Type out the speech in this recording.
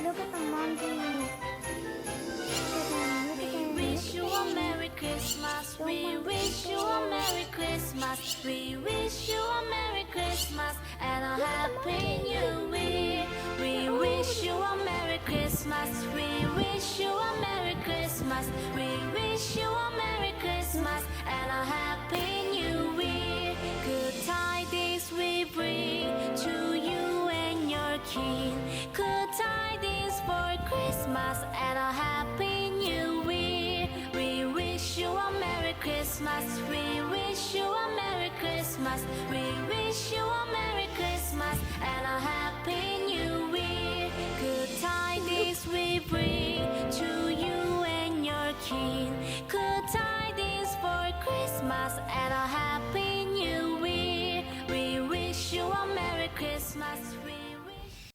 look at the mountain. We wish you a Merry Christmas. We wish you a Merry Christmas. We wish you a Merry Christmas and a Happy New Year. We wish you a Merry Christmas. We wish you a Merry Christmas. We wish you a Merry Christmas and a Happy New Year. Good tidings we bring to you and your king. Good tidings for Christmas and a Happy New Year. We wish you a Merry Christmas. We wish you a Merry Christmas. We wish you a Merry Christmas and a Happy